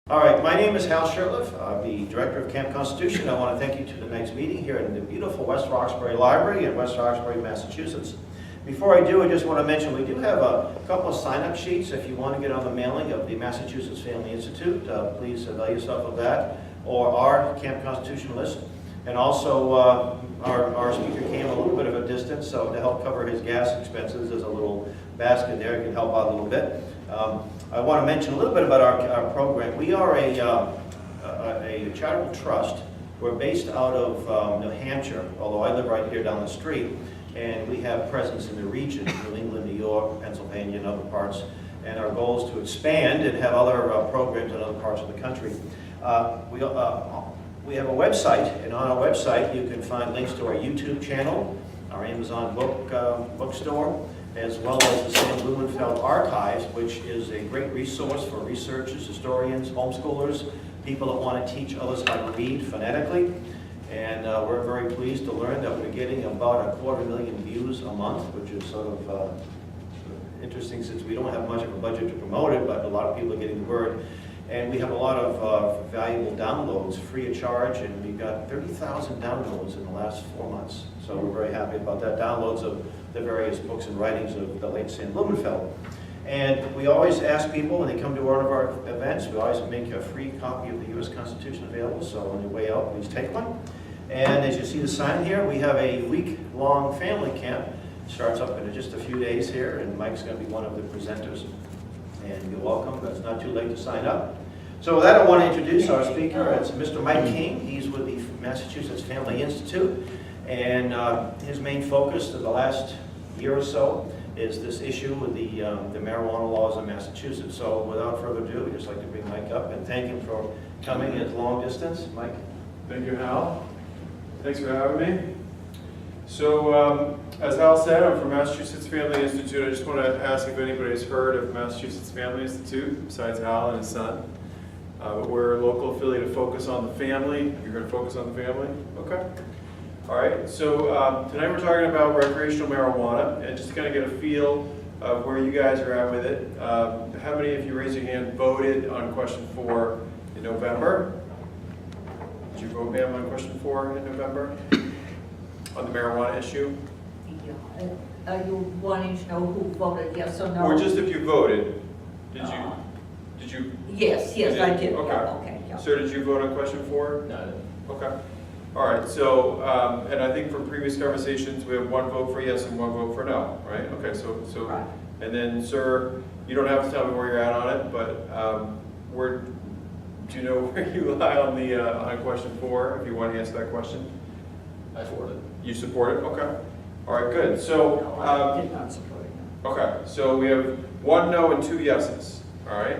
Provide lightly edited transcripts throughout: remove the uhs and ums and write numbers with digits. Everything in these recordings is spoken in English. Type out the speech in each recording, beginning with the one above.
All right, my name is Hal Shirtliff. I'm the Director of Camp Constitution. I want to thank you to tonight's meeting here in the beautiful West Roxbury Library in West Roxbury, Massachusetts. Before I do, I just want to mention we do have a couple of sign-up sheets if you want to get on the mailing of the Massachusetts Family Institute. Please avail yourself of that, or our Camp Constitution list. And also, our speaker came a little bit of a distance, so to help cover his gas expenses, there's a little basket there. It can help out a little bit. I want to mention a little bit about our program. We are a charitable trust. We're based out of New Hampshire, although I live right here down the street. And we have presence in the region, New England, New York, Pennsylvania, and other parts. And our goal is to expand and have other programs in other parts of the country. We have a website, and on our website you can find links to our YouTube channel, our Amazon bookstore, as well as the Sam Blumenfeld Archives, which is a great resource for researchers, historians, homeschoolers, people that want to teach others how to read phonetically. And we're very pleased to learn that we're getting about 250,000 views a month, which is sort of interesting since we don't have much of a budget to promote it, but a lot of people are getting the word. And we have a lot of valuable downloads free of charge, and we've got 30,000 downloads in the last 4 months. So we're very happy about that, downloads of the various books and writings of the late Sam Blumenfeld. And we always ask people when they come to one of our events, we always make a free copy of the U.S. Constitution available, so on your way out, please take one. And as you see the sign here, we have a week-long family camp. It starts up in just a few days here, and Mike's going to be one of the presenters. And you're welcome, but it's not too late to sign up. So with that, I want to introduce our speaker. It's Mr. Mike King. He's with the Massachusetts Family Institute. And his main focus for the last year or so is this issue with the marijuana laws in Massachusetts. So without further ado, we'd just like to bring Mike up and thank him for coming at long distance. Mike? Thank you, Hal. Thanks for having me. So, as Hal said, I'm from Massachusetts Family Institute. I just want to ask if anybody's heard of Massachusetts Family Institute, besides Hal and his son. We're a local affiliate to focus on the family. You're going to focus on the family? Okay. All right. So tonight we're talking about recreational marijuana, and just to kind of get a feel of where you guys are at with it. How many of you, raise your hand, voted on question 4 in November? Did you vote, ma'am, on question 4 in November? On the marijuana issue? Yeah. Are you wanting to know who voted yes or no? Or just if you voted, did you? Yes, I did. Okay. Yeah, okay. Yeah. Sir, did you vote on question 4? No. Okay. All right. So, and I think from previous conversations, we have 1 vote for yes and 1 vote for no, right? Okay. So, Right. And then, sir, you don't have to tell me where you're at on it, but do you know where you lie on the on question 4? If you want to answer that question. I support it. You support it? Okay. All right, good. So, No, I did not support it. No. okay, so we have 1 no and 2 yeses. All right.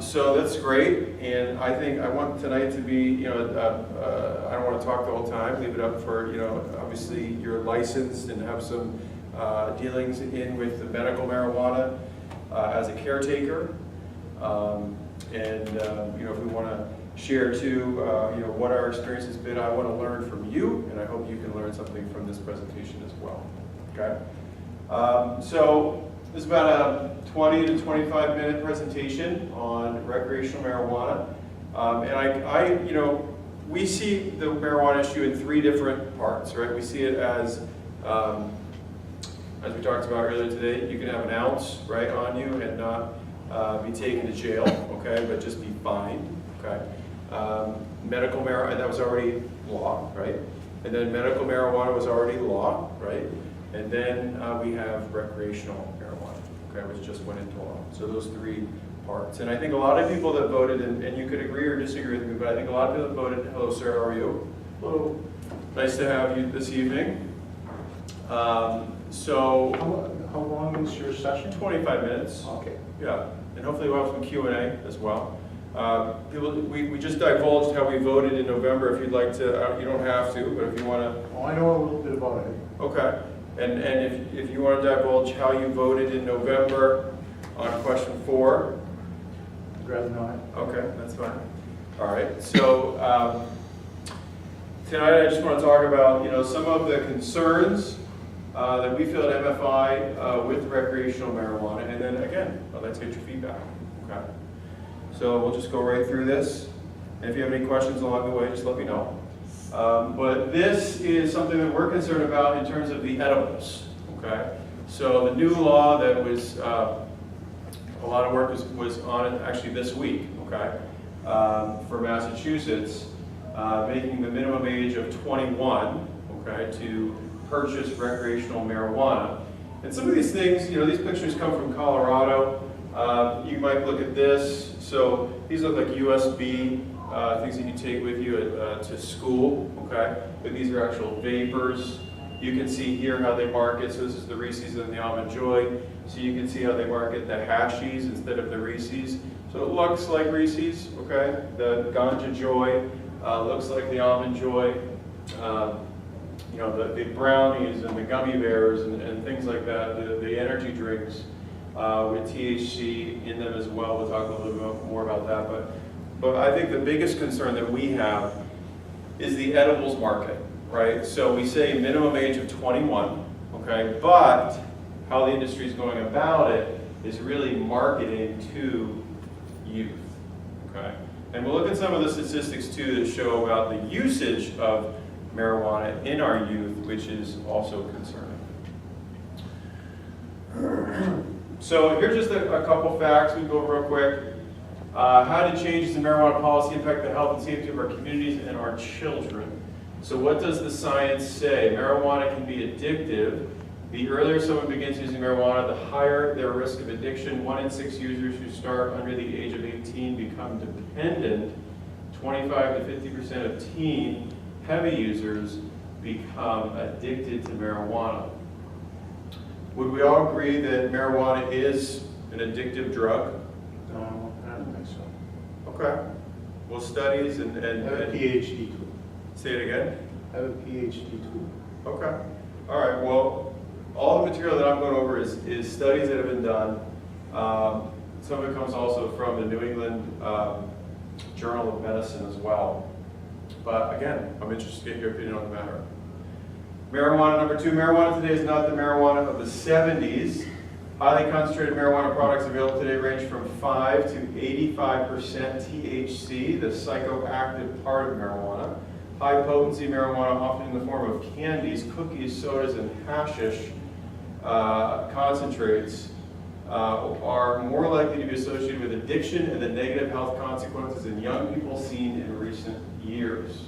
So that's great, and I think I want tonight to be, I don't want to talk the whole time. Leave it up for, obviously you're licensed and have some dealings in with the medical marijuana as a caretaker, and if we want to share too, what our experience has been. I want to learn from you, and I hope you can learn something from this presentation as well. Okay. So this is about a 20 to 25 minute presentation on recreational marijuana, and we see the marijuana issue in 3 different parts, right? We see it as we talked about earlier today. You can have an ounce right on you and not be taken to jail, okay, but just be fined, okay. Medical marijuana, that was already law, right? And then medical marijuana was already law, right? And then we have recreational marijuana, okay, which just went into law. So those 3 parts. And I think a lot of people that voted, and you could agree or disagree with me, but I think a lot of people that voted, hello sir, how are you? Hello. Nice to have you this evening. So How long is your session? 25 minutes. Okay. Yeah, and hopefully we'll have some Q&A as well. We just divulged how we voted in November. If you'd like to, you don't have to, but if you want to. Well, I know a little bit about it. Okay, and if you want to divulge how you voted in November on question 4. I'd rather not. Okay, that's fine. All right, so tonight I just want to talk about some of the concerns that we feel at MFI with recreational marijuana, and then again, I'd like to get your feedback. Okay. So we'll just go right through this. And if you have any questions along the way, just let me know. But this is something that we're concerned about in terms of the edibles, okay? So the new law that was, a lot of work was on it actually this week, okay? For Massachusetts, making the minimum age of 21, okay, to purchase recreational marijuana. And some of these things, these pictures come from Colorado. You might look at this. So these look like USB things that you take with you to school, okay? But these are actual vapors. You can see here how they market. So this is the Reese's and the Almond Joy. So you can see how they market the Hashies instead of the Reese's. So it looks like Reese's, okay? The Ganja Joy looks like the Almond Joy. The brownies and the gummy bears and things like that, the energy drinks with THC in them as well. We'll talk a little bit more about that. But I think the biggest concern that we have is the edibles market, right? So we say minimum age of 21, okay? But how the industry is going about it is really marketing to youth, okay? And we'll look at some of the statistics too that show about the usage of marijuana in our youth, which is also concerning. So here's just a couple facts we go over real quick. How did changes in marijuana policy impact the health and safety of our communities and our children? So what does the science say? Marijuana can be addictive. The earlier someone begins using marijuana, the higher their risk of addiction. 1 in 6 users who start under the age of 18 become dependent. 25 to 50% of teen heavy users become addicted to marijuana. Would we all agree that marijuana is an addictive drug? No, I don't think so. Okay. Well, studies I have a PhD too. say it again? I have a PhD too. Okay. All right. Well, all the material that I'm going over is studies that have been done. Some of it comes also from the New England Journal of Medicine as well. But again, I'm interested to get your opinion on the matter. Marijuana, number 2. Marijuana today is not the marijuana of the 70s. Highly concentrated marijuana products available today range from 5 to 85% THC, the psychoactive part of marijuana. High potency marijuana, often in the form of candies, cookies, sodas, and hashish concentrates, are more likely to be associated with addiction and the negative health consequences in young people seen in recent years.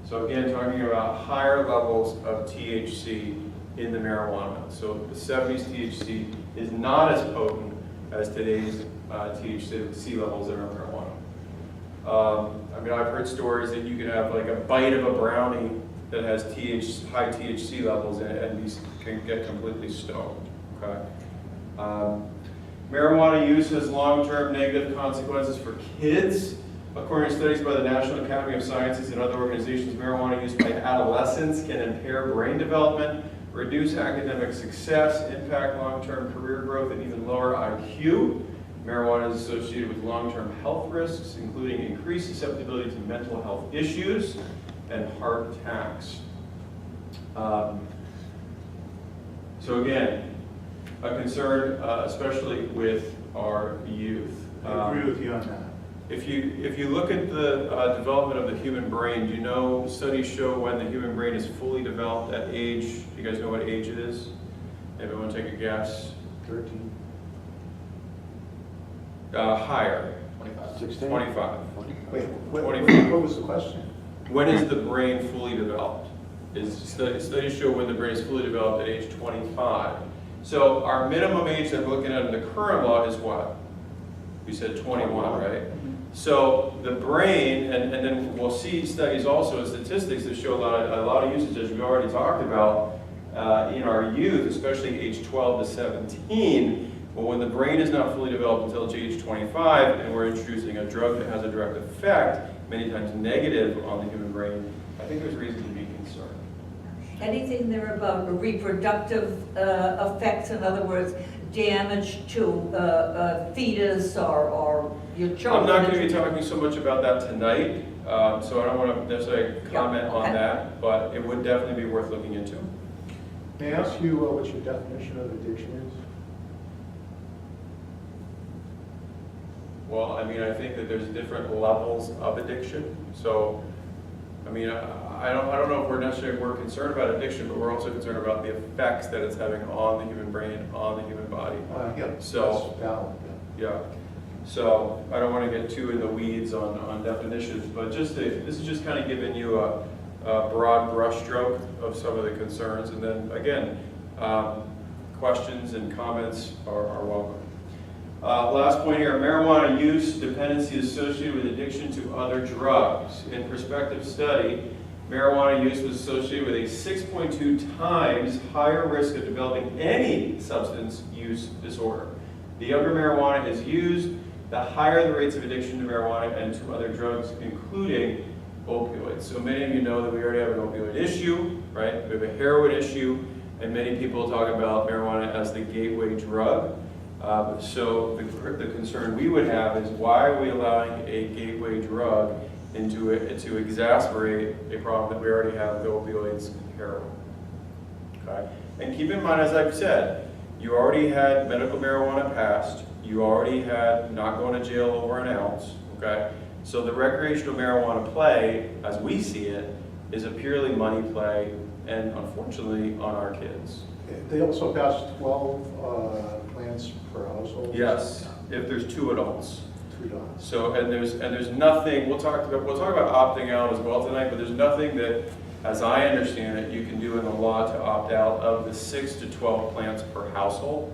So again, talking about higher levels of THC in the marijuana. So the 70s THC is not as potent as today's THC levels in our marijuana. I've heard stories that you can have like a bite of a brownie that has high THC levels in it, and these can get completely stoned. Okay. Marijuana use has long-term negative consequences for kids. According to studies by the National Academy of Sciences and other organizations, marijuana use by adolescents can impair brain development, reduce academic success, impact long-term career growth, and even lower IQ. Marijuana is associated with long-term health risks, including increased susceptibility to mental health issues and heart attacks. So again, a concern, especially with our youth. I agree with you on that. If you look at the development of the human brain, do you know studies show when the human brain is fully developed at age? Do you guys know what age it is? Everyone take a guess. 13. Higher. 25. 16? 25. Wait, 25. what was the question? When is the brain fully developed? Studies show when the brain is fully developed at age 25. So our minimum age that we're looking at in the current law is what? We said 21, right? So the brain, and then we'll see studies also and statistics that show a lot of usage, as we already talked about, in our youth, especially age 12 to 17. But when the brain is not fully developed until age 25, and we're introducing a drug that has a direct effect, many times negative on the human brain, I think there's reason to be concerned. Anything there about reproductive effects, in other words, damage to fetus or your children? I'm not going to be talking so much about that tonight, so I don't want to necessarily comment on that, but it would definitely be worth looking into. May I ask you what your definition of addiction is? Well, I mean, I think that there's different levels of addiction. So, I mean, I don't know if we're concerned about addiction, but we're also concerned about the effects that it's having on the human brain, on the human body. Yeah, So- that's valid, yeah. Yeah. So I don't want to get too in the weeds on definitions, but this is just kind of giving you a broad brushstroke of some of the concerns, and then again, questions and comments are welcome. Last point here, marijuana use dependency associated with addiction to other drugs. In prospective study, marijuana use was associated with a 6.2 times higher risk of developing any substance use disorder. The younger marijuana is used, the higher the rates of addiction to marijuana and to other drugs, including opioids. So many of you know that we already have an opioid issue, right? We have a heroin issue, and many people talk about marijuana as the gateway drug. So the concern we would have is, why are we allowing a gateway drug into it to exacerbate a problem that we already have with opioids and heroin? Okay? And keep in mind, as I've said, you already had medical marijuana passed, you already had not going to jail over an ounce, okay? So the recreational marijuana play, as we see it, is a purely money play, and unfortunately on our kids. They also passed 12 plants per household? Yes, if there's 2 adults. $2. So, and there's nothing, we'll talk about opting out as well tonight, but there's nothing that, as I understand it, you can do in the law to opt out of the 6 to 12 plants per household.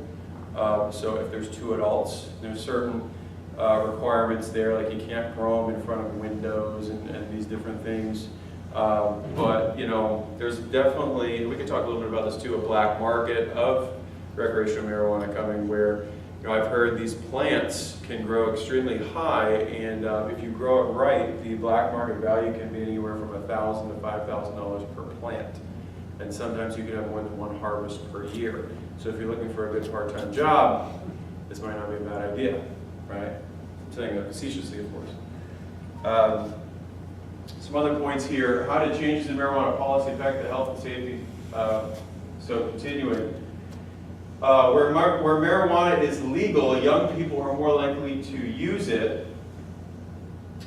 So if there's 2 adults, there's certain requirements there, like you can't grow them in front of windows and these different things. But, you know, there's definitely, we can talk a little bit about this too, a black market of recreational marijuana coming, where, you know, I've heard these plants can grow extremely high, and if you grow it right, the black market value can be anywhere from $1,000 to $5,000 per plant. And sometimes you can have more than 1 harvest per year. So if you're looking for a good part-time job, this might not be a bad idea, right? I'm saying that facetiously, of course. Some other points here. How did changes in marijuana policy affect the health and safety? So continuing. Where marijuana is legal, young people are more likely to use it.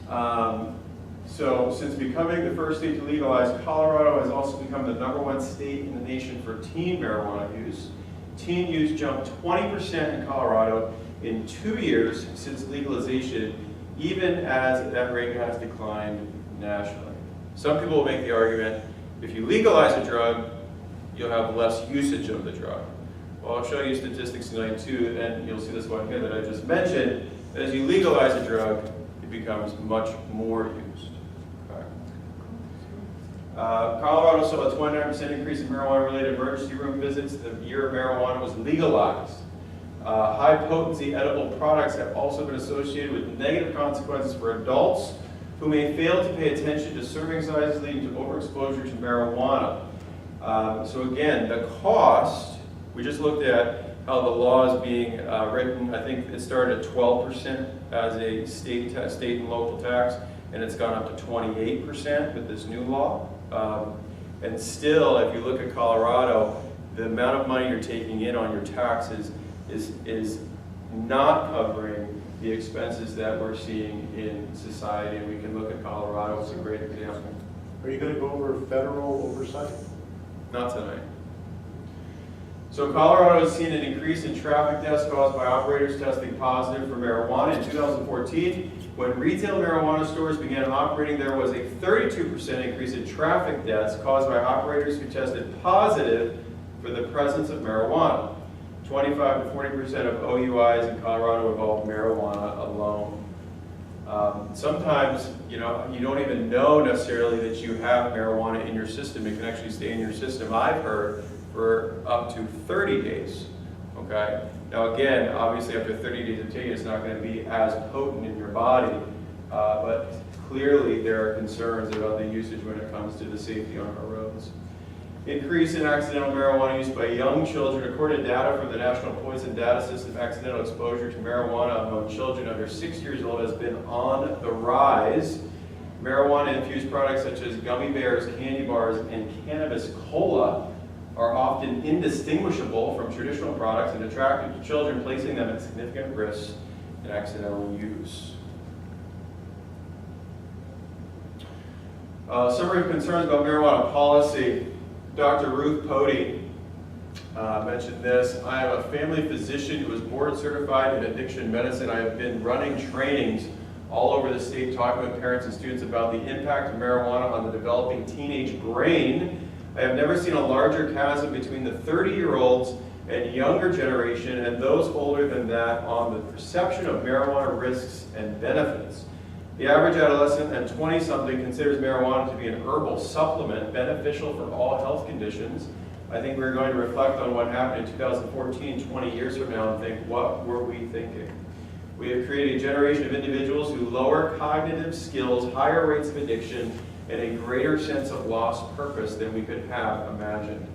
So since becoming the first state to legalize, Colorado has also become the #1 state in the nation for teen marijuana use. Teen use jumped 20% in Colorado in 2 years since legalization, even as that rate has declined nationally. Some people will make the argument, if you legalize a drug, you'll have less usage of the drug. Well, I'll show you statistics tonight too, and you'll see this one here that I just mentioned. As you legalize a drug, it becomes much more used. Okay. Colorado saw a 29% increase in marijuana-related emergency room visits the year marijuana was legalized. High-potency edible products have also been associated with negative consequences for adults who may fail to pay attention to serving sizes, leading to overexposure to marijuana. So again, the cost, we just looked at how the law is being written. I think it started at 12% as a state and local tax, and it's gone up to 28% with this new law. And still, if you look at Colorado, the amount of money you're taking in on your taxes is not covering the expenses that we're seeing in society. And we can look at Colorado as a great example. Are you going to go over federal oversight? Not tonight. So Colorado has seen an increase in traffic deaths caused by operators testing positive for marijuana. In 2014, when retail marijuana stores began operating, there was a 32% increase in traffic deaths caused by operators who tested positive for the presence of marijuana. 25 to 40% of OUIs in Colorado involve marijuana alone. Sometimes, you know, you don't even know necessarily that you have marijuana in your system. It can actually stay in your system, I've heard, for up to 30 days, okay? Now again, obviously after 30 days of taking, it's not going to be as potent in your body, but clearly there are concerns about the usage when it comes to the safety on our roads. Increase in accidental marijuana use by young children. According to data from the National Poison Data System, accidental exposure to marijuana among children under 6 years old has been on the rise. Marijuana-infused products such as gummy bears, candy bars, and cannabis cola are often indistinguishable from traditional products and attractive to children, placing them at significant risk and accidental use. Summary of concerns about marijuana policy. Dr. Ruth Pody mentioned this. I am a family physician who is board certified in addiction medicine. I have been running trainings all over the state talking with parents and students about the impact of marijuana on the developing teenage brain. I have never seen a larger chasm between the 30-year-olds and younger generation and those older than that on the perception of marijuana risks and benefits. The average adolescent and 20-something considers marijuana to be an herbal supplement beneficial for all health conditions. I think we're going to reflect on what happened in 2014, 20 years from now, and think, what were we thinking? We have created a generation of individuals who lower cognitive skills, higher rates of addiction, and a greater sense of lost purpose than we could have imagined.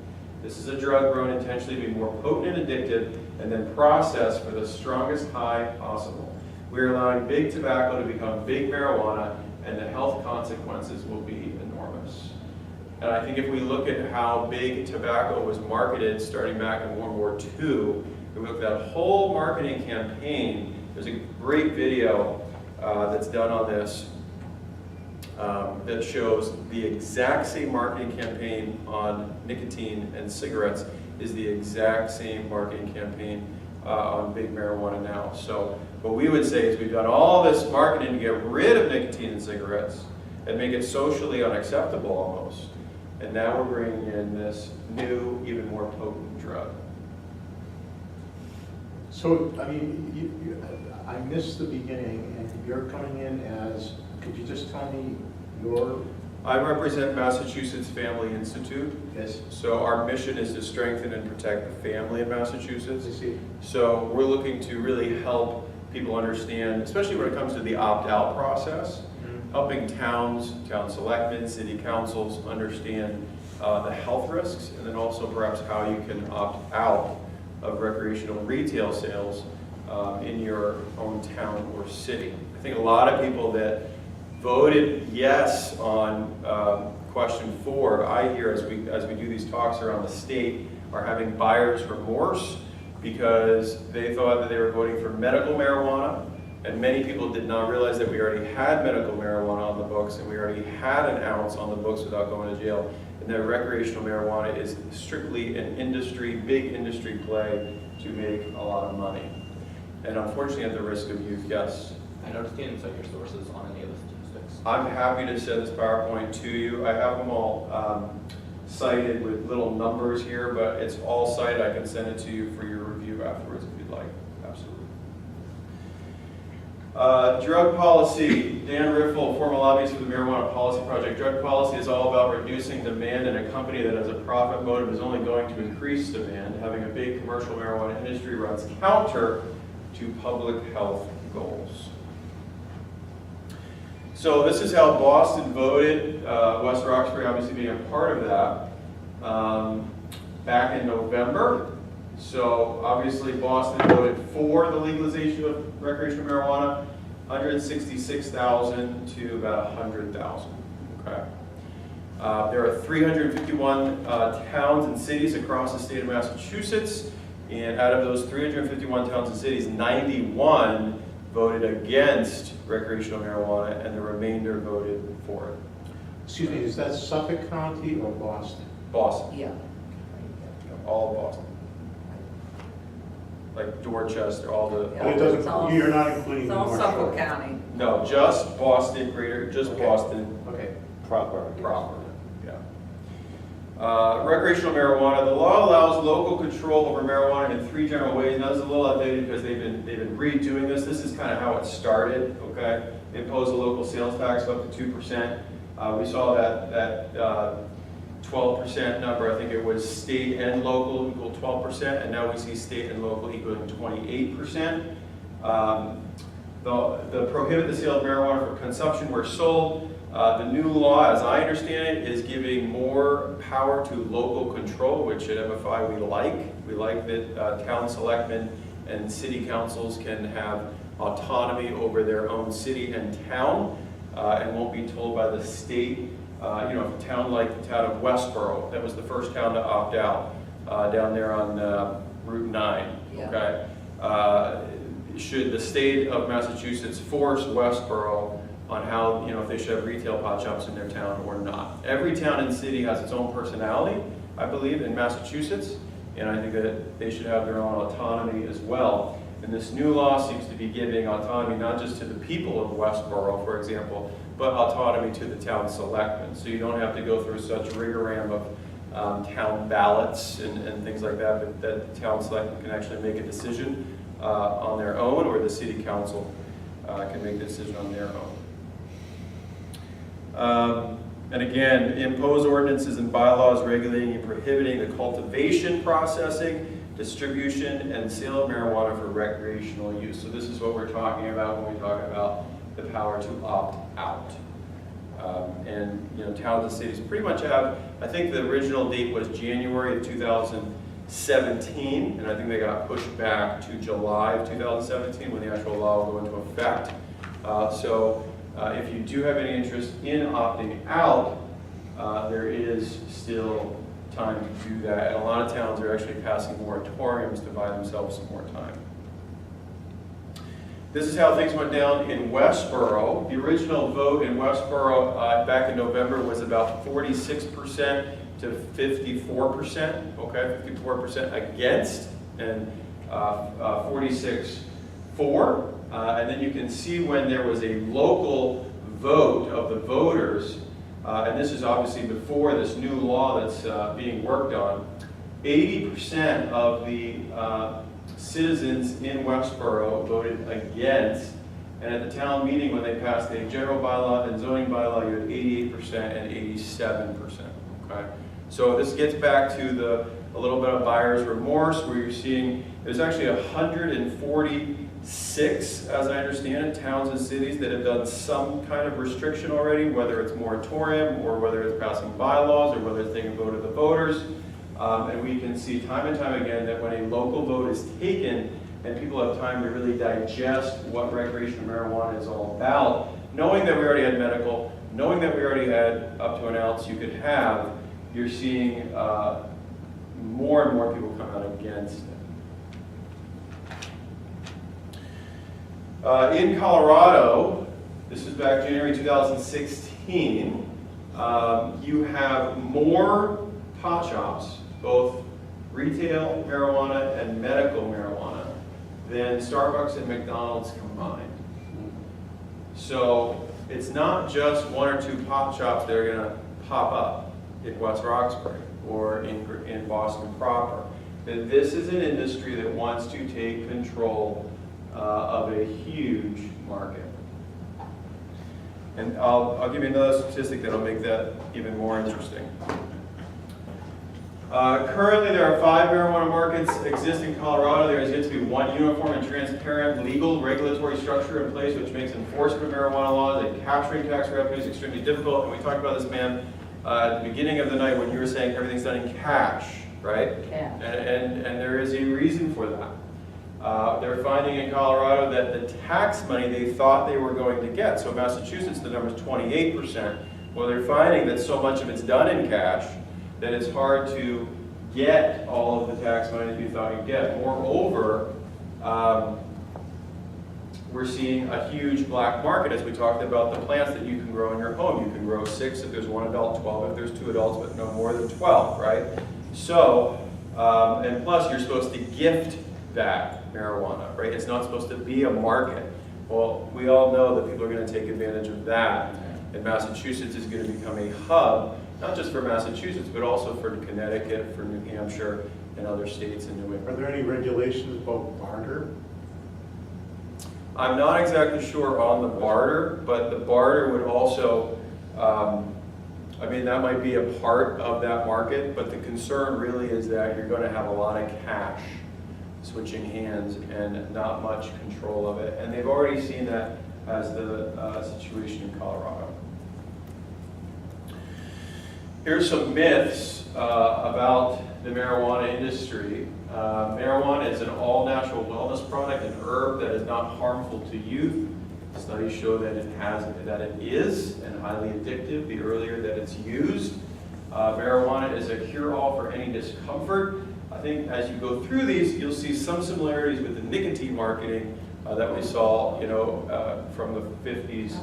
This is a drug grown intentionally to be more potent and addictive, and then processed for the strongest high possible. We are allowing big tobacco to become big marijuana, and the health consequences will be enormous. And I think if we look at how big tobacco was marketed starting back in World War II, if we look at that whole marketing campaign, there's a great video that's done on this that shows the exact same marketing campaign on nicotine and cigarettes is the exact same marketing campaign on big marijuana now. So what we would say is we've done all this marketing to get rid of nicotine and cigarettes and make it socially unacceptable almost. And now we're bringing in this new, even more potent drug. So, I mean, I missed the beginning, and you're coming in as, could you just tell me your... I represent Massachusetts Family Institute. Yes. So our mission is to strengthen and protect the family in Massachusetts. I see. So we're looking to really help people understand, especially when it comes to the opt-out process, helping towns, town selectmen, city councils understand the health risks, and then also perhaps how you can opt out of recreational retail sales in your own town or city. I think a lot of people that voted yes on question 4, I hear as we do these talks around the state, are having buyer's remorse because they thought that they were voting for medical marijuana, and many people did not realize that we already had medical marijuana on the books, and we already had an ounce on the books without going to jail, and that recreational marijuana is strictly an industry, big industry play to make a lot of money. And unfortunately at the risk of youth, yes. I noticed you didn't cite your sources on any of the statistics. I'm happy to send this PowerPoint to you. I have them all cited with little numbers here, but it's all cited. I can send it to you for your review afterwards if you'd like. Absolutely. Drug policy. Dan Riffle, former lobbyist for the Marijuana Policy Project. Drug policy is all about reducing demand, and a company that has a profit motive is only going to increase demand. Having a big commercial marijuana industry runs counter to public health goals. So this is how Boston voted, West Roxbury obviously being a part of that, back in November. So obviously Boston voted for the legalization of recreational marijuana, 166,000 to about 100,000, okay? There are 351 towns and cities across the state of Massachusetts, and out of those 351 towns and cities, 91 voted against recreational marijuana, and the remainder voted for it. Excuse me, is that Suffolk County or Boston? Boston, Yeah. all of Boston. Like Dorchester, all the, Yeah. But it It's all- doesn't, you're not including It's the all North Suffolk Shore? County. no, just Boston, just Okay. Boston Okay. Proper. proper, yeah. Recreational marijuana, the law allows local control over marijuana in 3 general ways. Now this is a little outdated because they've been redoing this. This is kind of how it started, okay? They imposed a local sales tax of up to 2%. We saw that 12% number, I think it was state and local equal 12%, and now we see state and local equaling 28%. The prohibit the sale of marijuana for consumption where sold. The new law, as I understand it, is giving more power to local control, which at MFI we like. We like that town selectmen and city councils can have autonomy over their own city and town and won't be told by the state. You know, a town like the town of Westboro, that was the first town to opt out down there on Route 9, Yeah. okay? should the state of Massachusetts force Westboro on how, if they should have retail pot shops in their town or not. Every town and city has its own personality, I believe, in Massachusetts, and I think that they should have their own autonomy as well. And this new law seems to be giving autonomy not just to the people of Westboro, for example, but autonomy to the town selectmen. So you don't have to go through such rigoram of town ballots and things like that, but that the town selectmen can actually make a decision on their own, or the city council can make a decision on their own. And again, impose ordinances and bylaws regulating and prohibiting the cultivation, processing, distribution, and sale of marijuana for recreational use. So this is what we're talking about when we talk about the power to opt out. And towns and cities pretty much have, I think the original date was January of 2017, and I think they got pushed back to July of 2017 when the actual law will go into effect. So if you do have any interest in opting out, there is still time to do that. And a lot of towns are actually passing moratoriums to buy themselves some more time. This is how things went down in Westboro. The original vote in Westboro back in November was about 46% to 54%, okay, 54% against, and 46 for. And then you can see when there was a local vote of the voters, and this is obviously before this new law that's being worked on, 80% of the citizens in Westboro voted against, and at the town meeting when they passed a general bylaw and zoning bylaw, you had 88% and 87%, okay? So this gets back to a little bit of buyer's remorse, where you're seeing there's actually 146, as I understand it, towns and cities that have done some kind of restriction already, whether it's moratorium or whether it's passing bylaws or whether it's taking a vote of the voters. And we can see time and time again that when a local vote is taken and people have time to really digest what recreational marijuana is all about, knowing that we already had medical, knowing that we already had up to an ounce you could have, you're seeing more and more people come out against it. In Colorado, this is back January 2016, you have more pot shops, both retail marijuana and medical marijuana, than Starbucks and McDonald's combined. So it's not just one or two pot shops that are going to pop up in West Roxbury or in Boston proper. That this is an industry that wants to take control of a huge market. And I'll give you another statistic that'll make that even more interesting. Currently, there are 5 marijuana markets exist in Colorado. There is yet to be one uniform and transparent legal regulatory structure in place, which makes enforcement of marijuana laws and capturing tax revenues extremely difficult. And we talked about this, man, at the beginning of the night when you were saying everything's done in cash, right? Cash. And there is a reason for that. They're finding in Colorado that the tax money they thought they were going to get, so Massachusetts, the number is 28%. Well, they're finding that so much of it's done in cash that it's hard to get all of the tax money that you thought you'd get. Moreover, we're seeing a huge black market, as we talked about the plants that you can grow in your home. You can grow 6 if there's 1 adult, 12 if there's 2 adults, but no more than 12, right? So, and plus you're supposed to gift that marijuana, right? It's not supposed to be a market. Well, we all know that people are going to take advantage of that, and Massachusetts is going to become a hub, not just for Massachusetts, but also for Connecticut, for New Hampshire, and other states in New England. Are there any regulations about barter? I'm not exactly sure on the barter, but the barter would also, I mean, that might be a part of that market, but the concern really is that you're going to have a lot of cash switching hands and not much control of it. And they've already seen that as the situation in Colorado. Here's some myths about the marijuana industry. Marijuana is an all-natural wellness product, an herb that is not harmful to youth. Studies show that it is and highly addictive the earlier that it's used. Marijuana is a cure-all for any discomfort. I think as you go through these, you'll see some similarities with the nicotine marketing that we saw, from the 50s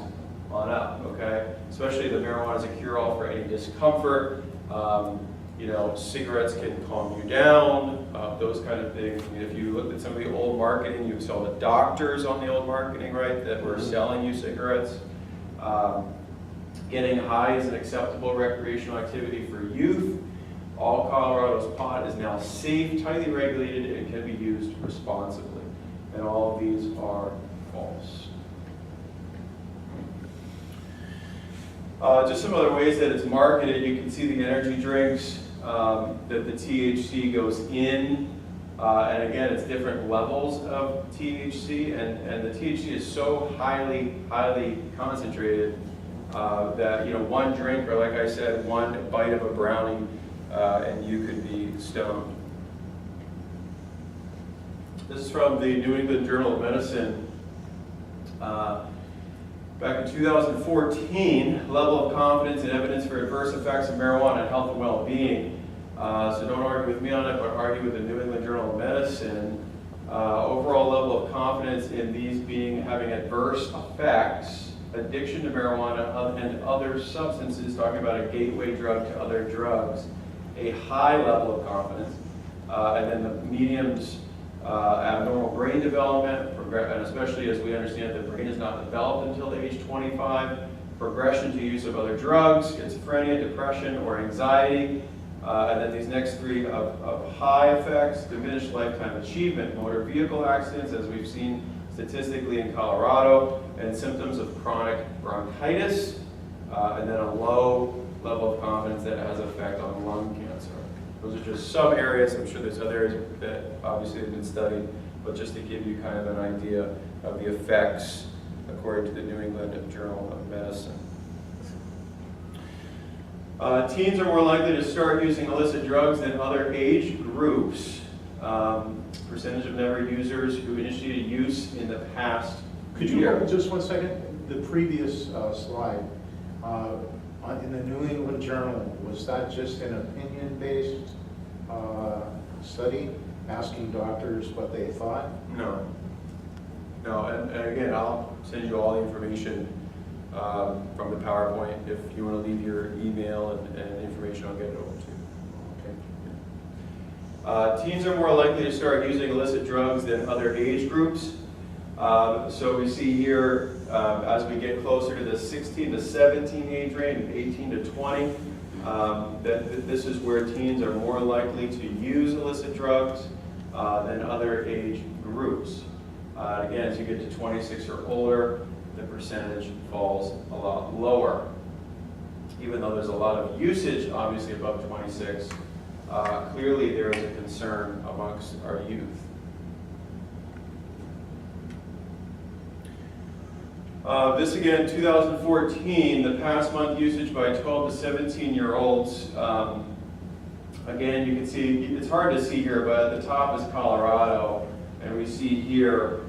on up, okay? Especially the marijuana is a cure-all for any discomfort. Cigarettes can calm you down, those kind of things. I mean, if you looked at some of the old marketing, you saw the doctors on the old marketing, right, that were selling you cigarettes. Getting high is an acceptable recreational activity for youth. All Colorado's pot is now safe, tightly regulated, and can be used responsibly. And all of these are false. Just some other ways that it's marketed. You can see the energy drinks, that the THC goes in. And again, it's different levels of THC. And the THC is so highly concentrated that, one drink, or like I said, one bite of a brownie, and you could be stoned. This is from the New England Journal of Medicine. Back in 2014, level of confidence and evidence for adverse effects of marijuana on health and well-being. So don't argue with me on it, but argue with the New England Journal of Medicine. Overall level of confidence in these having adverse effects, addiction to marijuana and other substances, talking about a gateway drug to other drugs, a high level of confidence, and then the mediums, abnormal brain development, and especially as we understand the brain is not developed until the age 25, progression to use of other drugs, schizophrenia, depression, or anxiety, and then these next three of high effects, diminished lifetime achievement, motor vehicle accidents, as we've seen statistically in Colorado, and symptoms of chronic bronchitis, and then a low level of confidence that has effect on lung cancer. Those are just some areas. I'm sure there's other areas that obviously have been studied, but just to give you kind of an idea of the effects according to the New England Journal of Medicine. Teens are more likely to start using illicit drugs than other age groups. Percentage of never users who initiated use in the past Could you year. hold just 1 second? The previous slide, in the New England Journal, was that just an opinion-based study, asking doctors what they thought? No. No, and again, I'll send you all the information from the PowerPoint. If you want to leave your email and information, I'll get it over to you. Okay. Teens are more likely to start using illicit drugs than other age groups. So we see here, as we get closer to the 16 to 17 age range, 18 to 20, that this is where teens are more likely to use illicit drugs than other age groups. Again, as you get to 26 or older, the percentage falls a lot lower. Even though there's a lot of usage, obviously above 26, clearly there is a concern amongst our youth. This again, 2014, the past month usage by 12 to 17-year-olds. Again, you can see, it's hard to see here, but at the top is Colorado, and we see here,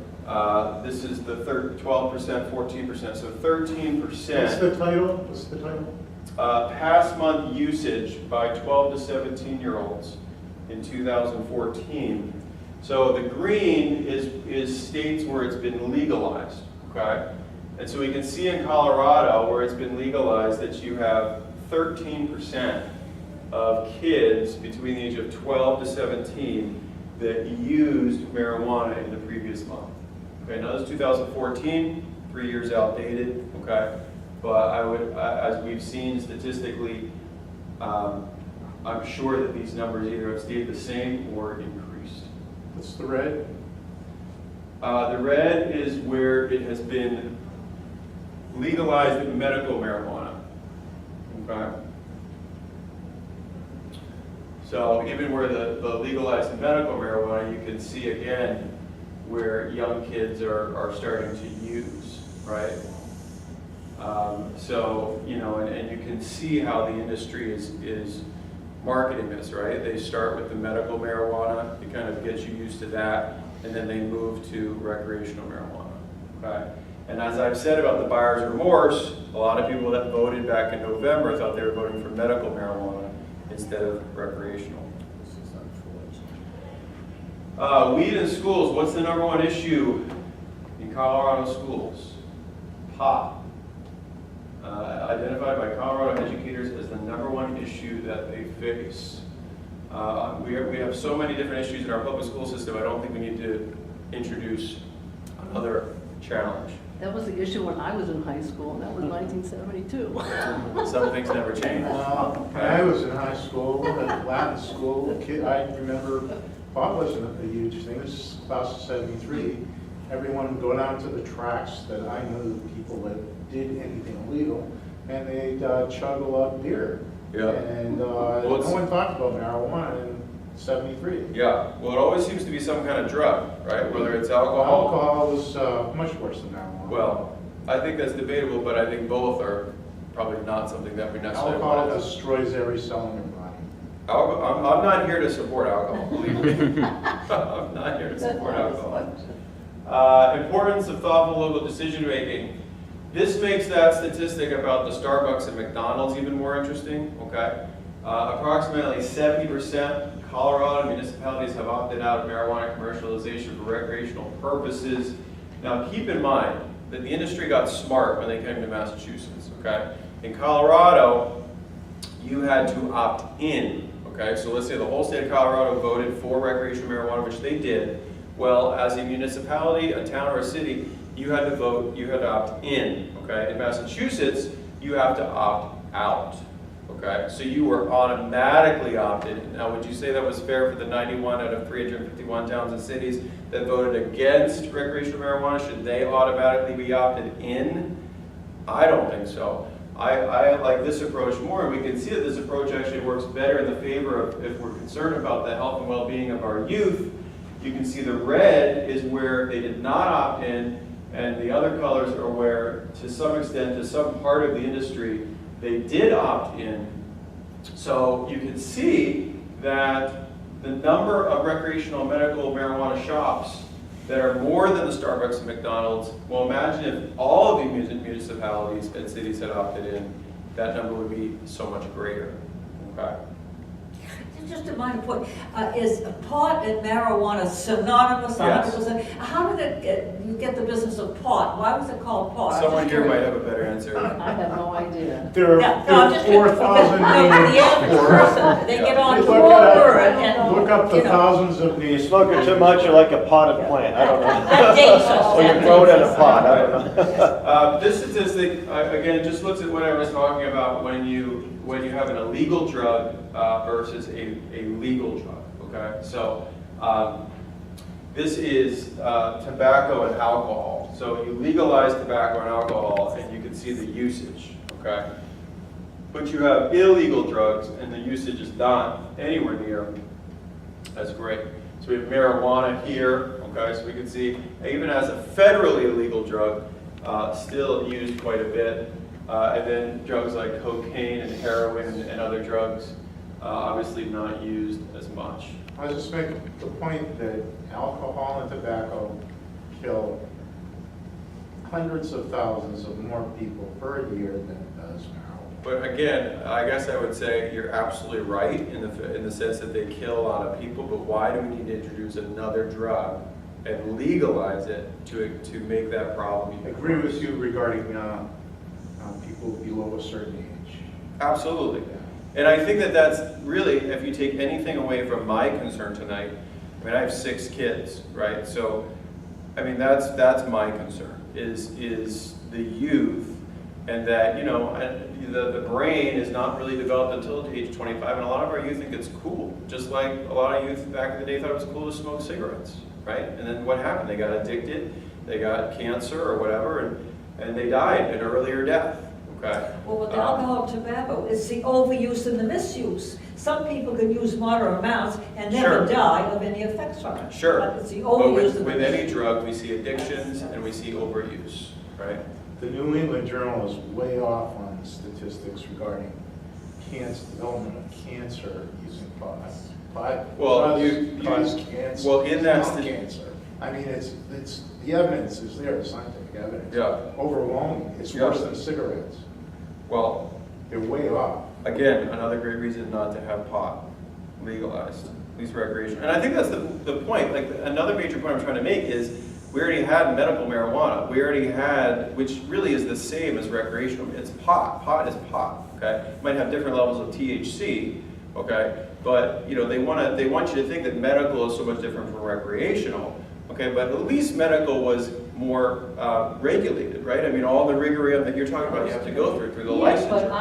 this is the 12%, 14%, so 13%. What's the title? What's the title? Past month usage by 12 to 17-year-olds in 2014. So the green is states where it's been legalized, okay? And so we can see in Colorado, where it's been legalized, that you have 13% of kids between the age of 12 to 17 that used marijuana in the previous month. Okay, now this is 2014, 3 years outdated, okay? But I would, as we've seen statistically, I'm sure that these numbers either have stayed the same or increased. What's the red? The red is where it has been legalized in medical marijuana, okay? So even where the legalized in medical marijuana, you can see again where young kids are starting to use, right? So, you know, and you can see how the industry is marketing this, right? They start with the medical marijuana to kind of get you used to that, and then they move to recreational marijuana, okay? And as I've said about the buyer's remorse, a lot of people that voted back in November thought they were voting for medical marijuana instead of recreational. This is unfortunate. Weed in schools, what's the #1 issue Colorado schools, pot, identified by Colorado educators as the #1 issue that they face. We have so many different issues in our public school system, I don't think we need to introduce another challenge. That was the issue when I was in high school, and that was 1972. Some things never change. When I was in high school, at Latin school, I remember pot wasn't a huge thing. It was class of '73. Everyone would go down to the tracks that I knew people that did anything illegal, and they'd chug a lot of beer. Yeah. And Well, no it's- one talked about marijuana in '73. Yeah, well, it always seems to be some kind of drug, right? Whether it's alcohol. Alcohol was much worse than marijuana. Well, I think that's debatable, but I think both are probably not something that we necessarily Alcohol want to. destroys every cell in your body. I'm not here to support alcohol, believe me. I'm not here to support alcohol. Importance of thoughtful local decision making. This makes that statistic about the Starbucks and McDonald's even more interesting, okay? Approximately 70% of Colorado municipalities have opted out of marijuana commercialization for recreational purposes. Now keep in mind that the industry got smart when they came to Massachusetts, okay? In Colorado, you had to opt in, okay? So let's say the whole state of Colorado voted for recreational marijuana, which they did. Well, as a municipality, a town, or a city, you had to vote, you had to opt in, okay? In Massachusetts, you have to opt out, okay? So you were automatically opted in. Now, would you say that was fair for the 91 out of 351 towns and cities that voted against recreational marijuana? Should they automatically be opted in? I don't think so. I like this approach more, and we can see that this approach actually works better in the favor of, if we're concerned about the health and well-being of our youth. You can see the red is where they did not opt in, and the other colors are where, to some extent, to some part of the industry, they did opt in. So you can see that the number of recreational medical marijuana shops that are more than the Starbucks and McDonald's, well, imagine if all of the municipalities and cities had opted in, that number would be so much greater, okay? Just a minor point, is pot and marijuana synonymous Yes. 100%? How did you get the business of pot? Why was it called pot? I'm Someone just here might curious. have a better answer. I have no idea. There Yeah, are no, I'm just 4,000 No, the names average for it. person, they get on Look tour it up. and, Look up the you know. thousands of You're names. smoking too much, you're like a potted plant, I don't That dates us. know. Or you're growing in a pot, I don't know. This statistic, again, just looks at what I was talking about when you have an illegal drug versus a legal drug, okay? So this is tobacco and alcohol. So you legalize tobacco and alcohol and you can see the usage, okay? But you have illegal drugs and the usage is not anywhere near as great. So we have marijuana here, okay? So we can see even as a federally illegal drug, still used quite a bit. And then drugs like cocaine and heroin and other drugs, obviously not used as much. I was just making the point that alcohol and tobacco kill hundreds of thousands of more people per year than it does marijuana. But again, I guess I would say you're absolutely right in the sense that they kill a lot of people, but why do we need to introduce another drug and legalize it to make that problem I even agree worse? with you regarding people below a certain age. Absolutely. And I think that that's really, if you take anything away from my concern tonight, I mean, I have 6 kids, right? So, I mean, that's my concern, is the youth, and that, you know, the brain is not really developed until age 25, and a lot of our youth think it's cool, just like a lot of youth back in the day thought it was cool to smoke cigarettes, right? And then what happened? They got addicted, they got cancer or whatever, and they died an earlier death. Okay. Well, with alcohol and tobacco, it's the overuse and the misuse. Some people can use moderate amounts and never Sure. die of any effects from it. Sure. But it's the But overuse with and the any misuse. drug, we see addictions and we see overuse, right? The New England Journal is way off on statistics regarding cancer, development of cancer using pot. Well, Cause cancer. well, in that Not cancer. I mean, it's the evidence is there, the scientific evidence. Yeah. Overwhelming. It's Yeah. worse than cigarettes. Well, They're way off. again, another great reason not to have pot legalized, at least recreation. And I think that's the point. Like, another major point I'm trying to make is We already had medical marijuana. We already had, which really is the same as recreational. It's pot. Pot is pot. Okay, it might have different levels of THC. Okay, but you know they want you to think that medical is so much different from recreational. Okay, but at least medical was more regulated, right? I mean, all the rigorium that you're talking about, you have to go through the Yes, licensure. but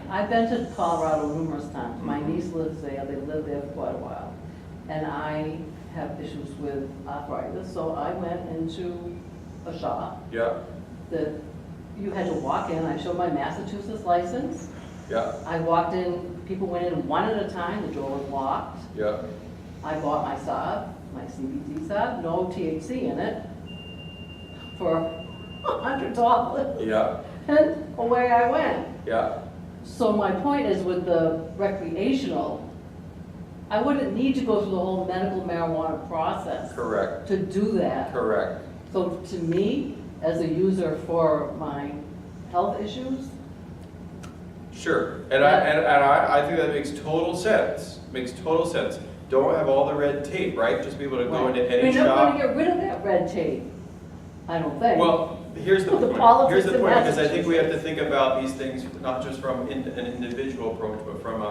I've been to Colorado numerous times. My niece lives there, they lived there for quite a while. And I have issues with arthritis, so I went into a shop Yeah, that you had to walk in. I showed my Massachusetts license. yeah, I walked in, people went in one at a time, the door was locked. yeah. I bought my SAB, my CBD SAB, no THC in it, for $100. Yeah, And away I went. yeah, So my point is with the recreational, I wouldn't need to go through the whole medical marijuana process correct, to do that. correct. So to me, as a user for my health issues, Sure, and I think that makes total sense, makes total sense. Don't have all the red tape, right? Just be able to go into any we're never shop. gonna get rid of that red tape, I don't think. Well, here's the The point, politics here's the in point, because I think we have to think about these things not just from an individual approach, but from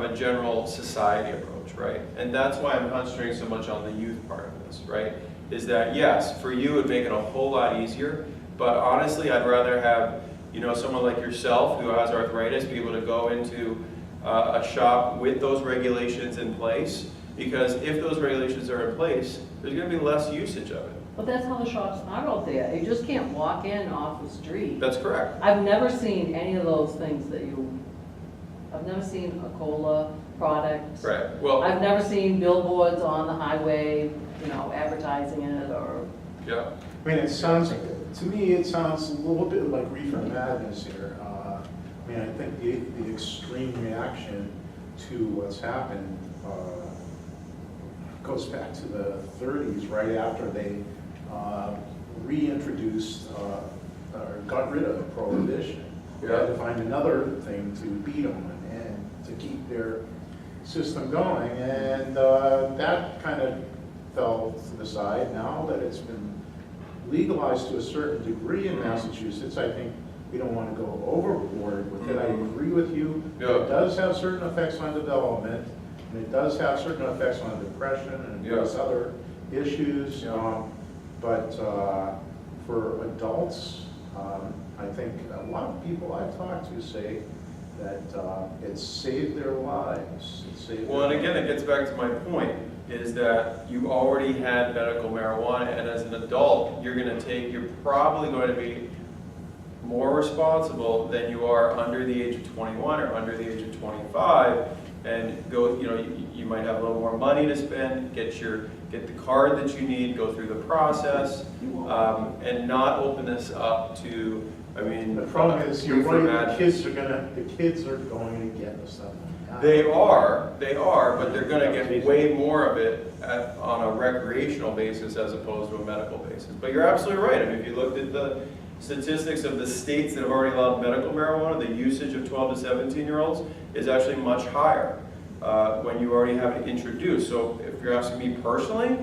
a general society approach, right? And that's why I'm concentrating so much on the youth part of this, right? Is that, yes, for you, it would make it a whole lot easier, but honestly, I'd rather have, you know, someone like yourself who has arthritis be able to go into a shop with those regulations in place, because if those regulations are in place, there's gonna be less usage of it. But that's how the shops are out there. You just can't walk in off the street. That's correct. I've never seen any of those things that I've never seen a cola product. Right, well, I've never seen billboards on the highway, you know, advertising it or, yeah, I mean, it sounds, to me, it sounds a little bit like reefer madness here. I mean, I think the extreme reaction to what's happened goes back to the 30s, right after they reintroduced or got rid of prohibition. They had to find another thing to beat them and to keep their system going, and that kind of fell to the side. Now that it's been legalized to a certain degree in Massachusetts, I think we don't want to go overboard with it. I agree with you. Yeah. It does have certain effects on development, and it does have certain effects on depression and various other issues. Yeah. But for adults, I think a lot of people I've talked to say that it saved their lives. It saved well, and their again, it gets back to my point, is that you already had medical marijuana, and as an adult, you're probably going to be more responsible than you are under the age of 21 or under the age of 25, and go, you know, you might have a little more money to spend, get the card that you need, go through the process, and not open this up to, I mean, The problem is, you're reefer right, the madness. kids are going to get the stuff. They are, but they're gonna get way more of it on a recreational basis as opposed to a medical basis. But you're absolutely right. I mean, if you looked at the statistics of the states that have already allowed medical marijuana, the usage of 12 to 17-year-olds is actually much higher when you already have it introduced. So if you're asking me personally,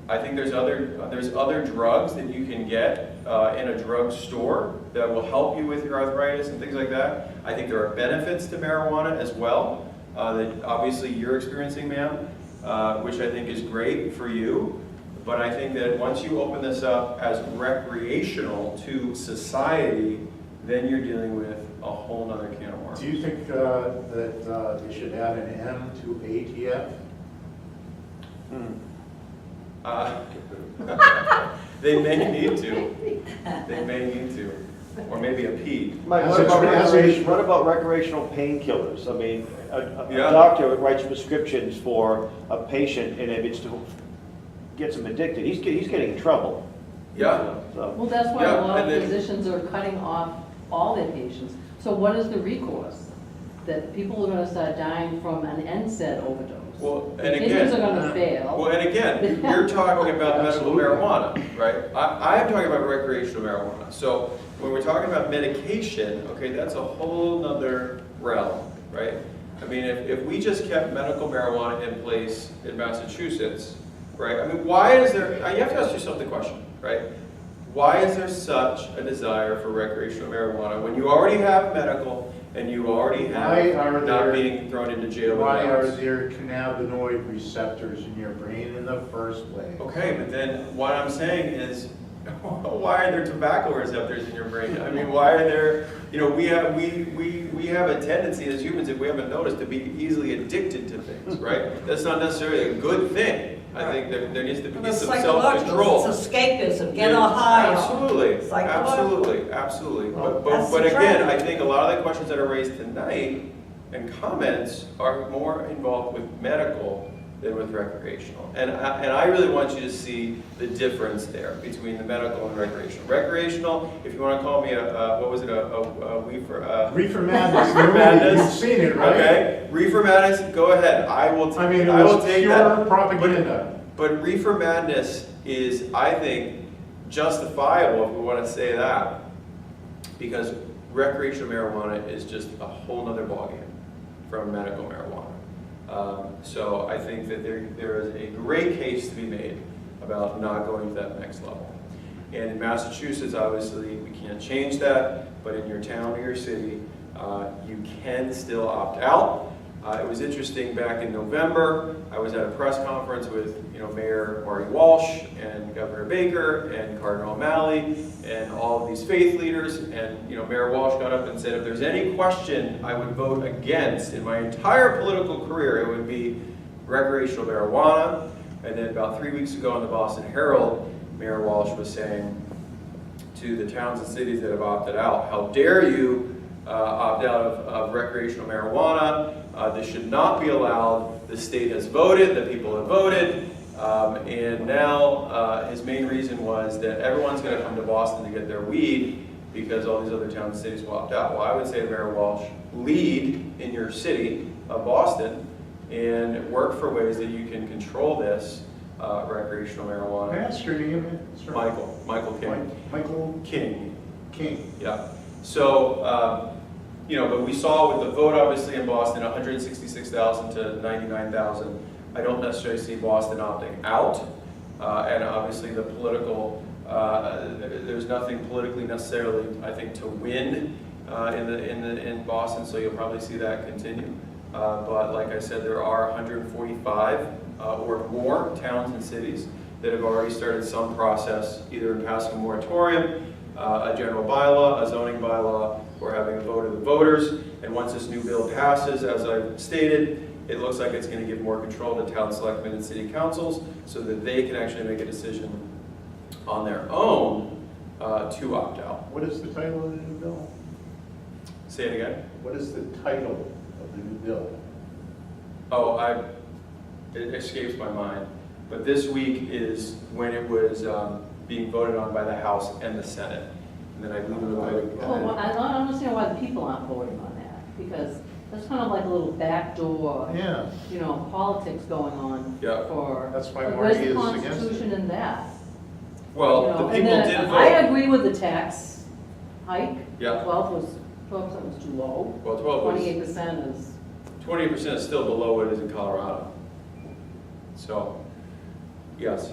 I think there's other drugs that you can get in a drug store that will help you with your arthritis and things like that. I think there are benefits to marijuana as well that obviously you're experiencing, ma'am, which I think is great for you. But I think that once you open this up as recreational to society, then you're dealing with a whole nother can of worms. Do you think that they should add an M to ATF? They may need to. They may need to. Or maybe a P. Mike, As what a about translation- what about recreational painkillers? I mean, a Yeah. doctor writes prescriptions for a patient, and if it's to gets him addicted, he's getting in trouble. Yeah. So, well, that's why Yeah, a lot of and then- physicians are cutting off all their patients. So what is the recourse? That people are gonna start dying from an NSAID overdose. Well, The and kidneys are again, gonna fail. well, and again, you're talking about medical Absolutely. marijuana, right? I am talking about recreational marijuana. So when we're talking about medication, okay, that's a whole nother realm, right? I mean, if we just kept medical marijuana in place in Massachusetts, right? I mean, why is there, you have to ask yourself the question, right? Why is there such a desire for recreational marijuana when you already have medical and you already Why are have not there- being thrown into jail? Why with are drugs? there cannabinoid receptors in your brain in the first place? Okay, but then what I'm saying is, why are there tobacco receptors in your brain? I mean, why are there, you know, we have a tendency as humans, if we haven't noticed, to be easily addicted to things, right? That's not necessarily a good thing. I think there needs to be It's some psychological, self-control. it's escapism, get a high. Absolutely, Psychological. absolutely. Well, that's But the again, trend. I think a lot of the questions that are raised tonight and comments are more involved with medical than with recreational. And I really want you to see the difference there between the medical and recreational. Recreational, if you want to call me what was it, a reefer? Reefer madness. Reefer madness. You've seen it, right? Okay, reefer madness, go ahead. I will It I will was take pure that. propaganda. But reefer madness is, I think, justifiable if we want to say that, because recreational marijuana is just a whole nother ballgame from medical marijuana. So I think that there is a great case to be made about not going to that next level. And in Massachusetts, obviously, we can't change that, but in your town or your city, you can still opt out. It was interesting, back in November, I was at a press conference with, Mayor Marty Walsh and Governor Baker and Cardinal O'Malley and all of these faith leaders, and Mayor Walsh got up and said, if there's any question I would vote against in my entire political career, it would be recreational marijuana. And then about 3 weeks ago in the Boston Herald, Mayor Walsh was saying to the towns and cities that have opted out, how dare you opt out of recreational marijuana. This should not be allowed. The state has voted, the people have voted, and now his main reason was that everyone's going to come to Boston to get their weed because all these other towns and cities will opt out. Well, I would say to Mayor Walsh, lead in your city of Boston and work for ways that you can control this recreational Can I marijuana. ask your name? Sir? Michael King. Michael King. King. Yeah. So, but we saw with the vote, obviously, in Boston, 166,000 to 99,000. I don't necessarily see Boston opting out. And obviously the political, there's nothing politically necessarily, I think, to win in Boston, so you'll probably see that continue. But like I said, there are 145 or more towns and cities that have already started some process, either in passing a moratorium, a general bylaw, a zoning bylaw, or having a vote of the voters. And once this new bill passes, as I've stated, it looks like it's going to give more control to town selectmen and city councils so that they can actually make a decision on their own to opt out. What is the title of the new bill? Say it again. What is the title of the new bill? Oh, it escapes my mind. But this week is when it was being voted on by the House and the Senate. And then I believe it was Well, I don't understand why the people aren't voting on that, because that's kind of like a little backdoor, Yeah, politics going on Yeah. for. That's why but Marty where's the is against it. Constitution in that? Well, You know, the and people then did I vote. agree with the tax hike. Yeah. 12% was too low. Well, 12 was, 28% is, 20% is still below what it is in Colorado. So, yes.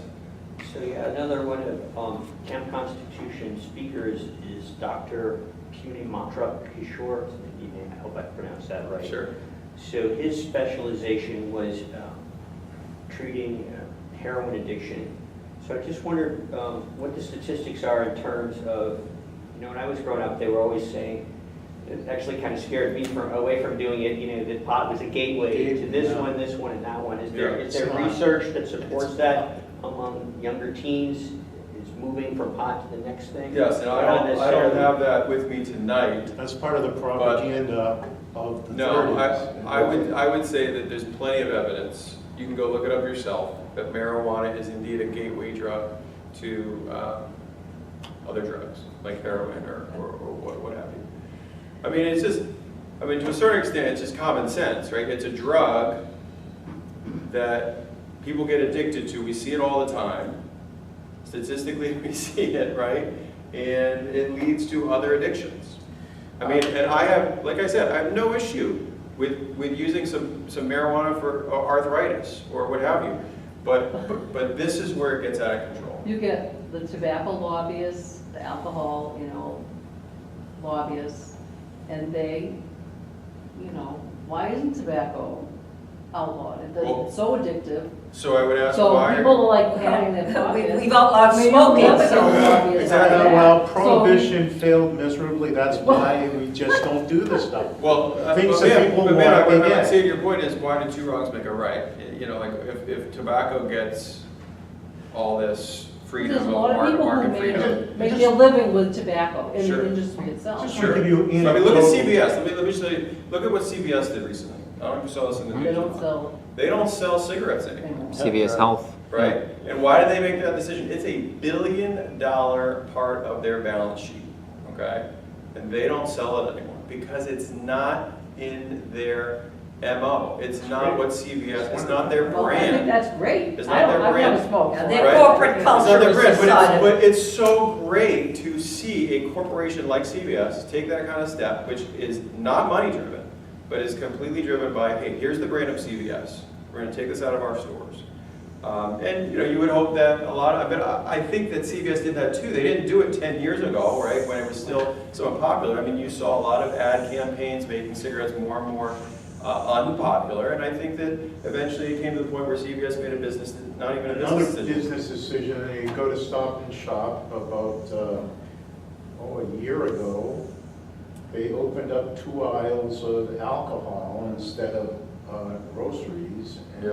So yeah, another one of Camp Constitution speakers is Dr. Puni Matra Kishore. I hope I pronounced that right. Sure. So his specialization was treating heroin addiction. So I just wondered what the statistics are in terms of, when I was growing up, they were always saying, it actually kind of scared me away from doing it, that pot was a gateway to this one, and that one. Is there Yeah, is there it's not. research that supports that among younger teens? Is moving from pot to the next thing? Yes, and Or I not don't necessarily? have that with me tonight. that's part of the propaganda of the No, 30s. I would say that there's plenty of evidence, you can go look it up yourself, that marijuana is indeed a gateway drug to other drugs, like heroin or what have you. I mean, it's just, to a certain extent, it's just common sense, right? It's a drug that people get addicted to. We see it all the time. Statistically, we see it, right? And it leads to other addictions. And I have, like I said, I have no issue with using some marijuana for arthritis or what have you. But this is where it gets out of control. you get the tobacco lobbyists, the alcohol, lobbyists, and they, why isn't tobacco outlawed? Well- It's so addictive. So I would ask So why. people are like having their pockets. We've outlawed I mean, smoking, you can't sell so. lobbyists Exactly. like that. Well, So- prohibition failed miserably, that's why we just don't do this stuff. Well, Things but that man, people but man, want, what they I would get. say to your point is, why do two wrongs make a right? Like, if tobacco gets all this freedom There's of a lot of people who market freedom. make their living with tobacco in Sure. the industry itself. Just Sure. to give you So, I mean, look at anecdotal- CVS, let me show you, look at what CVS did recently. I don't know if you saw this in the news. They don't sell They don't sell cigarettes anymore. anymore. CVS Health. Right? And why did they make that decision? It's $1 billion part of their balance sheet, okay? And they don't sell it anymore because it's not in their MO. It's not what CVS, it's not their Well, I think brand. that's great. It's not their I've brand. never smoked. Yeah, so their I- corporate It's culture not their is brand, decided. but it's so great to see a corporation like CVS take that kind of step, which is not money driven, but is completely driven by, hey, here's the brand of CVS. We're going to take this out of our stores. And you would hope that I think that CVS did that too. They didn't do it 10 years ago, right, when it was still so unpopular. I mean, you saw a lot of ad campaigns making cigarettes more and more unpopular, and I think that eventually it came to the point where CVS made a business, not even a Another business decision. business decision, you go to Stop and Shop about, a year ago, they opened up 2 aisles of alcohol instead of groceries. And Yeah.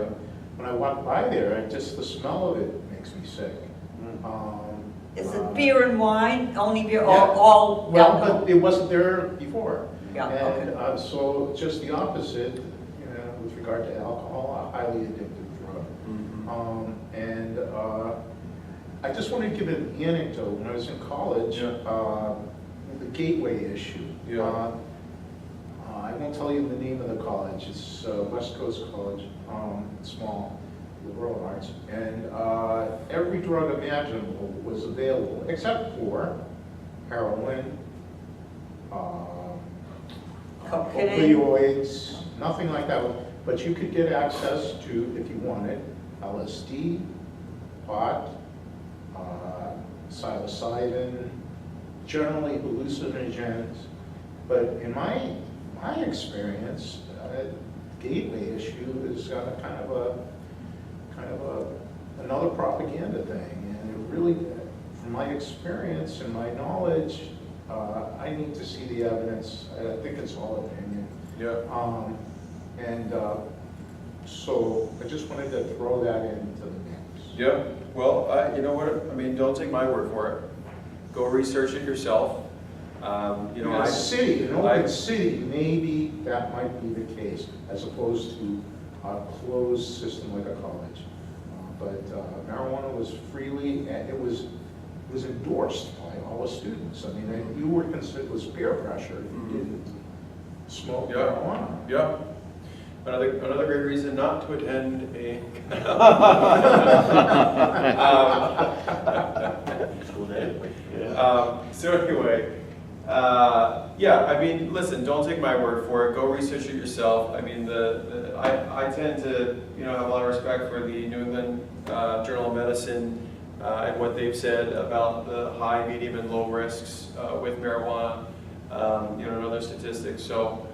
when I walk by there, just the smell of it makes me sick. Is it beer and wine, only beer, Yeah. all Well, alcohol? but it wasn't there before. Yeah, And okay. so just the opposite, with regard to alcohol, a highly addictive drug. Mhm. I just want to give an anecdote. When I was in college, Yeah. the gateway issue. Yeah. I won't tell you the name of the college. It's West Coast College, small, liberal arts. And every drug imaginable was available, except for heroin, Cocaine. opioids, nothing like that. But you could get access to, if you wanted, LSD, pot, psilocybin, generally hallucinogens. But in my experience, gateway issue is kind of another propaganda thing. And it really, from my experience and my knowledge, I need to see the evidence. I think it's all opinion. Yeah. So I just wanted to throw that into the mix. Yeah, well, you know what, I mean, don't take my word for it. Go research it yourself. In a city, an open city, maybe that might be the case, as opposed to a closed system like a college. But marijuana was freely, and it was endorsed by all the students. I mean, you were considered, it was peer pressure if you didn't smoke Yeah. marijuana. Yeah. Another great reason not to attend a. School day? So anyway, yeah, I mean, listen, don't take my word for it. Go research it yourself. I mean, I tend to, have a lot of respect for the New England Journal of Medicine and what they've said about the high, medium, and low risks with marijuana, and other statistics. So,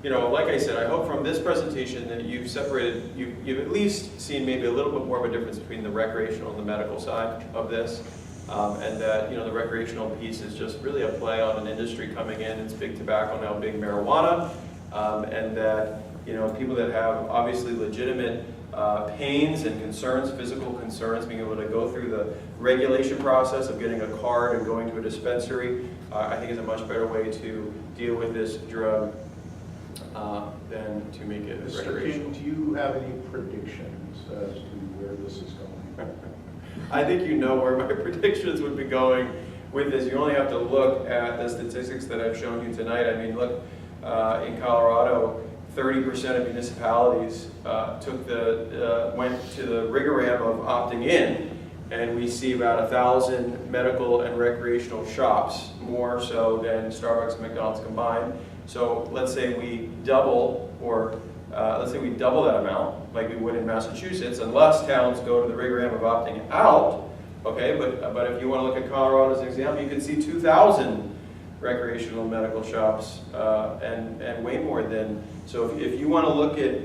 like I said, I hope from this presentation that you've separated, you've at least seen maybe a little bit more of a difference between the recreational and the medical side of this. And that, the recreational piece is just really a play on an industry coming in. It's big tobacco, now big marijuana. And that, people that have obviously legitimate pains and concerns, physical concerns, being able to go through the regulation process of getting a card and going to a dispensary, I think is a much better way to deal with this drug than to make it Mr. recreational. King, do you have any predictions as to where this is going? I think you know where my predictions would be going with this. You only have to look at the statistics that I've shown you tonight. I mean, look, in Colorado, 30% of municipalities went to the rigoram of opting in, and we see about 1,000 medical and recreational shops, more so than Starbucks and McDonald's combined. So let's say we double, or let's say we double that amount, like we would in Massachusetts, unless towns go to the rigoram of opting out. Okay, but if you want to look at Colorado as an example, you can see 2,000 recreational medical shops, and way more than, so if you want to look at,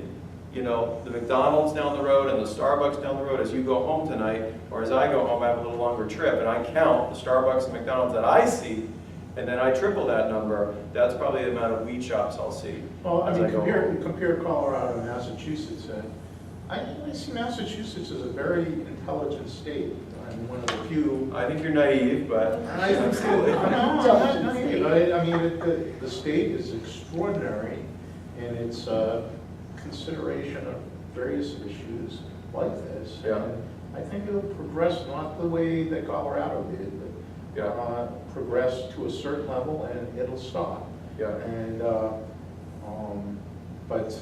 you know, the McDonald's down the road and the Starbucks down the road as you go home tonight, or as I go home, I have a little longer trip, and I count the Starbucks and McDonald's that I see, and then I triple that number, that's probably the amount of weed shops I'll see. Well, I as mean, go home. compare Colorado and Massachusetts, and I see Massachusetts as a very intelligent state. I'm one of the few. I think you're naive, but. I think so. No, I'm not naive. I mean, the state is extraordinary in its consideration of various issues like this. Yeah. And I think it'll progress not the way that Colorado did, Yeah. but progress to a certain level and it'll stop. Yeah. And, but,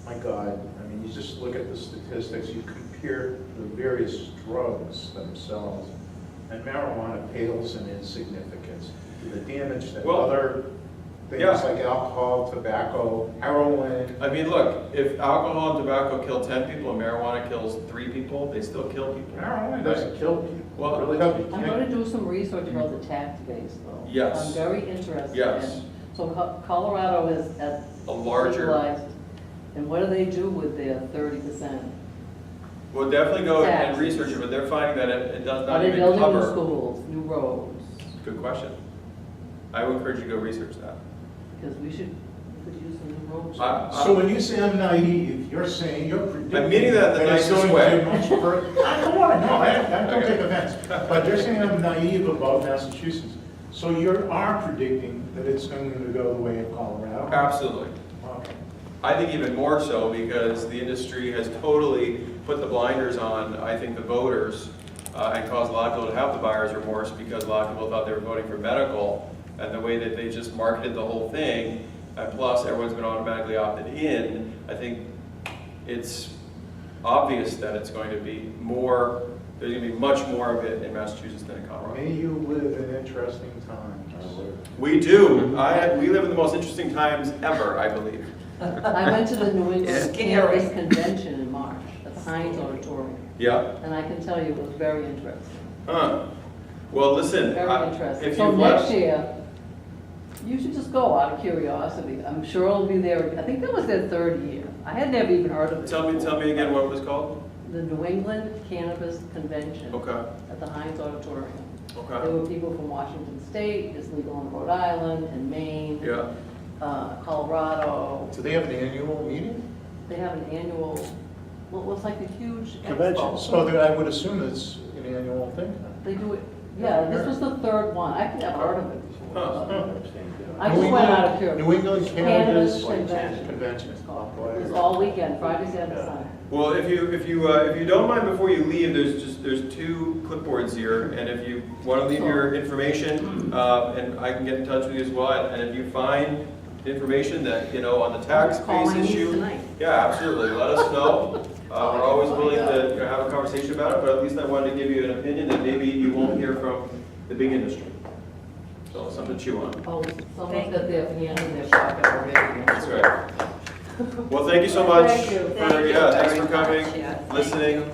my God, I mean, you just look at the statistics, you compare the various drugs themselves, and marijuana pales in insignificance to the damage that Well, other things yeah. like alcohol, tobacco, heroin. I mean, look, if alcohol and tobacco kill 10 people and marijuana kills 3 people, they still kill people. Marijuana doesn't kill people. Well, It really doesn't. I'm gonna do some research about the tax base though. Yes. I'm very interested in. Yes. So Colorado is at. A larger, legalized, and what do they do with their 30%? we'll definitely go and Taxes. research it, but they're finding that it does Are not they even building new cover. schools, new roads? Good question. I would encourage you to go research that. Because we should use some new roads. So when you say I'm naive, you're saying, you're predicting. I'm meaning that in the it's nicest going way. to much further. I don't want to know, I don't Okay. take offense. But you're saying I'm naive about Massachusetts. So you are predicting that it's going to go the way of Colorado? Absolutely. Okay. I think even more so because the industry has totally put the blinders on, I think, the voters, and caused a lot of people to have the buyer's remorse because a lot of people thought they were voting for medical, and the way that they just marketed the whole thing, and plus everyone's been automatically opted in, I think it's obvious that it's going to be more, there's going to be much more of it in Massachusetts than in Colorado. May you live in interesting times. We do. We live in the most interesting times ever, I believe. I went to the New England Scary. Cannabis Convention in March at the Heinz Auditorium, Yeah. and I can tell you it was very interesting, Huh. Well, listen, very interesting. if So you've next left, year, you should just go out of curiosity. I'm sure it'll be there, I think that was their 3rd year. I had never even heard of it. tell me again what it was called? The New England Cannabis Convention Okay, at the Heinz Auditorium. There okay, were people from Washington State, it's legal in Rhode Island and Maine, yeah. Colorado. Do they have an annual meeting? They have an annual, well, it's like a huge Convention. expo. So I would assume it's an annual thing. They do it, yeah, this was the 3rd one. I've never heard of it before. Huh. I just went out of curiosity. New England Cannabis Cannabis Convention. Convention. It was all weekend, Friday, Saturday, Sunday. Well, if you don't mind before you leave, there's 2 clipboards here, and if you want to leave your information, and I can get in touch with you as well, and if you find information that, you know, on the tax Call base my niece issue, tonight. yeah, absolutely, let us know. We're always willing to, you know, have a conversation about it, but at least I wanted to give you an opinion that maybe you won't hear from the big industry. So something to chew on. Oh, someone's got their hand in their pocket already. That's right. Well, thank you so much Thank you. for, Thank you yeah, thanks very for coming, much. Yeah, thank listening. you.